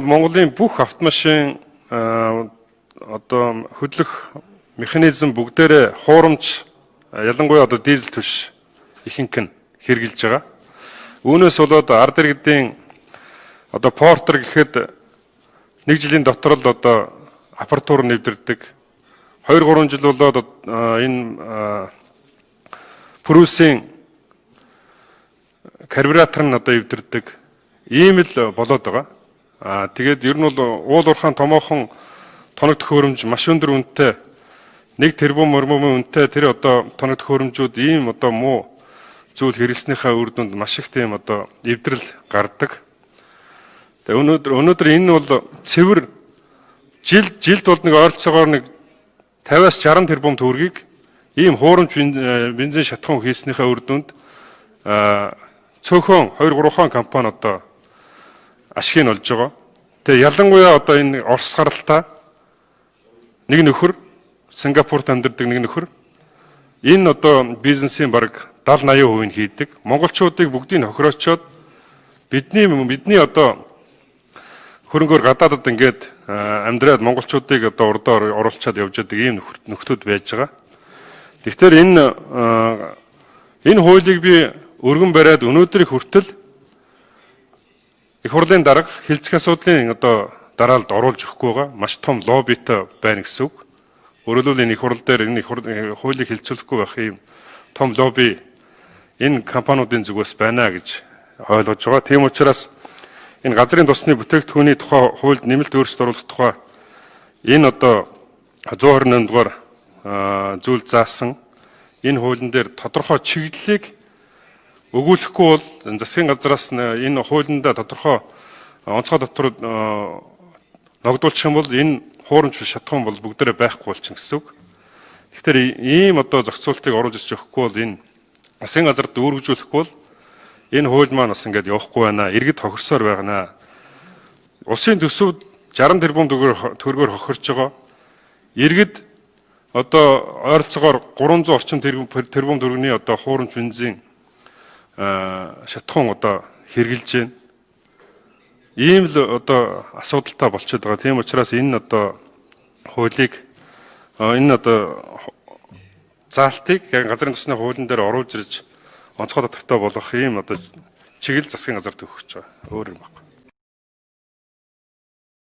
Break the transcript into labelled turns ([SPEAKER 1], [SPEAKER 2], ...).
[SPEAKER 1] Монголын бүх автомашин одоо хөдлөх механизм бүгдээрээ хуурамч ялангуяа одоо дизель түвш ихэнх нь хэрэгжилж байгаа. Үүнээс болоод ард иргэдийн одоо портер гэхэд 1 жилийн дотор л одоо аппаратур нэвдэрдэг. 2-3 жил болоод энэ Прусийн карбюратор нь одоо эвдэрдэг. Ийм л болоод байгаа. Тэгээд ер нь бол уул уурхаан томоохон тоног төхөөрөмж маш өндөр үнэтэй 1 тэрбум үнэтэй тэр одоо тоног төхөөрөмжүүд ийм одоо муу зүйл хэрэглэснийхаа үр дүнд маш их тийм одоо эвдрэл гардаг. Тэгээд өнөөдөр энэ бол цэвэр жилд бол нэг ойролцоогоор нэг 50-аас 60 тэрбум төгрөгийг ийм хуурамч бензин шатахуун хийснийхаа үр дүнд цөөхөн 2-3 компани одоо ашиг нь олж байгаа. Тэгээ ялангуяа одоо энэ Орос гаралтай нэг нөхөр Сингапурт амьдардаг нэг нөхөр энэ одоо бизнесийн бараг 70-80% нь хийдэг. Монголчуудыг бүгдийг хохироочоод бидний одоо хөрөнгөөр гадаадад ингээд амьдраад монголчуудыг одоо урдаар оруулчаад явж байгаа ийм нөхдүүд байж байгаа. Тэгэхээр энэ хуулийг би өргөн бариад өнөөдрийг хүртэл их хурлын дарга хилцэх асуудлын одоо дараалд оруулж өгөхгүй байгаа маш том лоббитой байна гэсэн үг. Өөрөлдвөл энэ их хурл дээр энэ хуулийг хилцүүлэхгүй байх юм том лобби энэ компаниудын зүгээс байна гэж ойлгож байгаа. Тийм учраас энэ газрын тосны бүтээгдэхүүний тухай хуульд нэмэлт өөрчлөлт оруулах тухай энэ одоо 128 дугаар зүйл заасан энэ хуулийн дээр тодорхой чиглэлийг өгүүлэхгүй бол засгийн газраас энэ хуулиндаа тодорхой онцгой дотор ногдуулчих юм бол энэ хуурамч шатахуун бол бүгдээрээ байхгүй болчихно гэсэн үг. Тэгэхээр ийм одоо зохицуултыг оруулж ирж өгөхгүй бол энэ засгийн газарт үүргэжүүлэхгүй бол энэ хууль маань бас ингээд явахгүй байна. Иргэд хохирсоор байна. Улсын төсөвд 60 тэрбум төгрөгөөр хохирч байгаа. Иргэд одоо ойролцоогоор 300 орчим тэрбум төгрөгийн одоо хуурамч бензин шатахуун одоо хэрглэж байна. Ийм л одоо асуудалтай болчиход байгаа. Тийм учраас энэ одоо хуулийг энэ одоо заалтыг газрын тосны хуулийн дээр оруулж ирж онцгой тодорхой болгох ийм одоо чиглэл засгийн газарт өгч байгаа. Өөр юм байна.